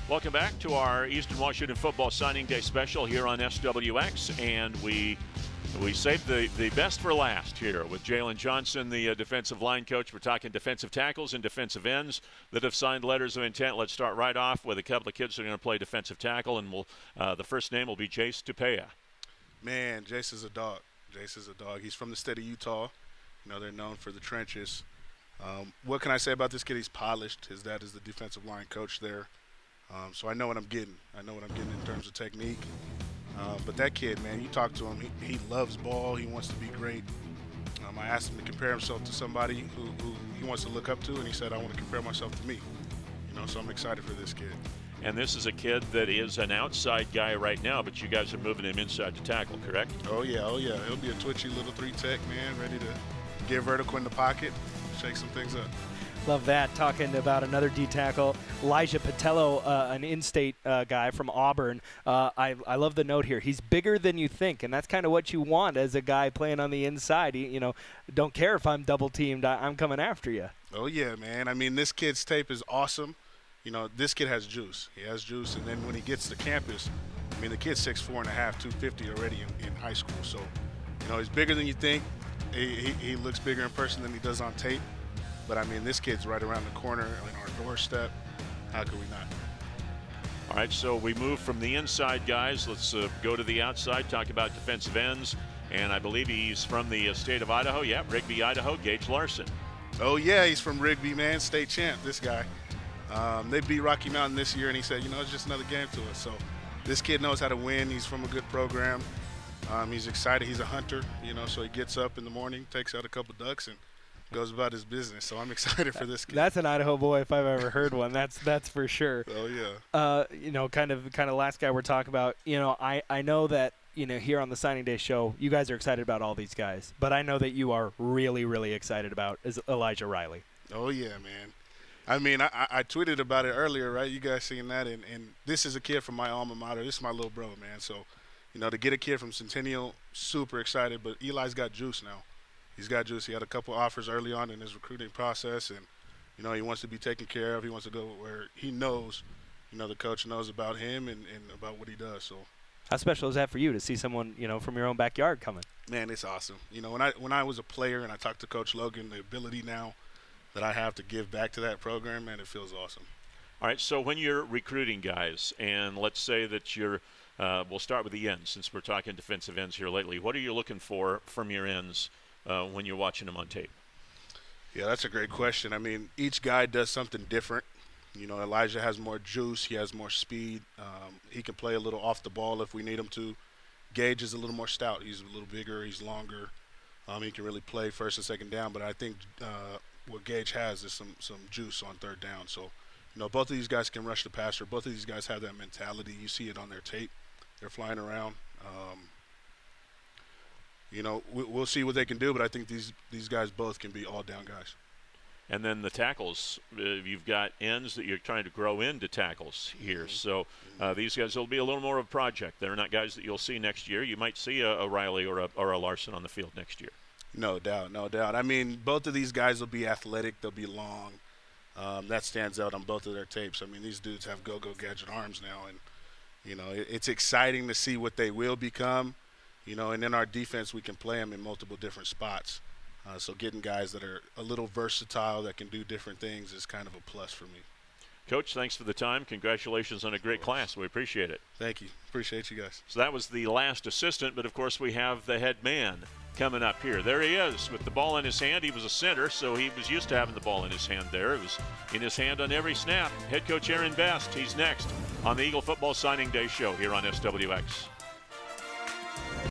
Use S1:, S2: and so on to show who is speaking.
S1: Welcome back to our Eastern Washington Football Signing Day special here on SWX, and we saved the best for last here with Jaylen Johnson, the defensive line coach. We're talking defensive tackles and defensive ends that have signed letters of intent. Let's start right off with a couple of kids that are going to play defensive tackle, and the first name will be Jace Tupea.
S2: Man, Jace is a dog. Jace is a dog. He's from the state of Utah. You know, they're known for the trenches. What can I say about this kid? He's polished. His dad is the defensive line coach there. So I know what I'm getting. I know what I'm getting in terms of technique. But that kid, man, you talk to him, he loves ball. He wants to be great. I asked him to compare himself to somebody who he wants to look up to, and he said, I want to compare myself to me. You know, so I'm excited for this kid.
S1: And this is a kid that is an outside guy right now, but you guys are moving him inside to tackle, correct?
S2: Oh, yeah. He'll be a twitchy little 3-tech, man, ready to get vertical in the pocket, shake some things up.
S3: Love that. Talking about another D-tackle, Elijah Patello, an in-state guy from Auburn. I love the note here. He's bigger than you think, and that's kind of what you want as a guy playing on the inside. Don't care if I'm double-teamed. I'm coming after you.
S2: Oh, yeah, man. I mean, this kid's tape is awesome. You know, this kid has juice. He has juice, and then when he gets to campus, I mean, the kid's 6'4.5", 250 already in high school. So, you know, he's bigger than you think. He looks bigger in person than he does on tape. But, I mean, this kid's right around the corner on our doorstep. How could we not?
S1: All right, so we move from the inside guys. Let's go to the outside, talk about defensive ends. And I believe he's from the state of Idaho. Yeah, Rigby, Idaho, Gage Larson.
S2: Oh, yeah, he's from Rigby, man, state champ, this guy. They beat Rocky Mountain this year, and he said, you know, it's just another game to us. So this kid knows how to win. He's from a good program. He's excited. He's a hunter, you know, so he gets up in the morning, takes out a couple ducks, and goes about his business. So I'm excited for this kid.
S3: That's an Idaho boy if I've ever heard one. That's for sure.
S2: Oh, yeah.
S3: You know, kind of last guy we're talking about, you know, I know that, you know, here on the Signing Day show, you guys are excited about all these guys. But I know that you are really, really excited about is Elijah Riley.
S2: Oh, yeah, man. I mean, I tweeted about it earlier, right? You guys seen that? And this is a kid from my alma mater. This is my little bro, man. So, you know, to get a kid from Centennial, super excited. But Eli's got juice now. He's got juice. He had a couple offers early on in his recruiting process, and, you know, he wants to be taken care of. He wants to go where he knows, you know, the coach knows about him and about what he does. So,
S3: how special is that for you to see someone, you know, from your own backyard coming?
S2: Man, it's awesome. You know, when I was a player and I talked to Coach Logan, the ability now that I have to give back to that program, man, it feels awesome.
S1: All right, so when you're recruiting guys, and let's say that you're we'll start with the ends since we're talking defensive ends here lately. What are you looking for from your ends when you're watching them on tape?
S2: Yeah, that's a great question. I mean, each guy does something different. You know, Elijah has more juice. He has more speed. He can play a little off the ball if we need him to. Gage is a little more stout. He's a little bigger. He's longer. He can really play first and second down. But I think what Gage has is some juice on third down. So, you know, both of these guys can rush the passer. Both of these guys have that mentality. You see it on their tape. They're flying around. You know, we'll see what they can do, but I think these guys both can be all-down guys.
S1: And then the tackles, you've got ends that you're trying to grow into tackles here. So these guys will be a little more of a project. They're not guys that you'll see next year. You might see a Riley or a Larson on the field next year. No doubt.
S2: I mean, both of these guys will be athletic. They'll be long. That stands out on both of their tapes. I mean, these dudes have go-go gadget arms now, and, you know, it's exciting to see what they will become. You know, and in our defense, we can play them in multiple different spots. So getting guys that are a little versatile that can do different things is kind of a plus for me.
S1: Coach, thanks for the time. Congratulations on a great class. We appreciate it.
S2: Thank you. Appreciate you guys.
S1: So that was the last assistant, but, of course, we have the head man coming up here. There he is with the ball in his hand. He was a center, so he was used to having the ball in his hand there. It was in his hand on every snap. Head coach Aaron Best, he's next on the Eagle Football Signing Day show here on SWX.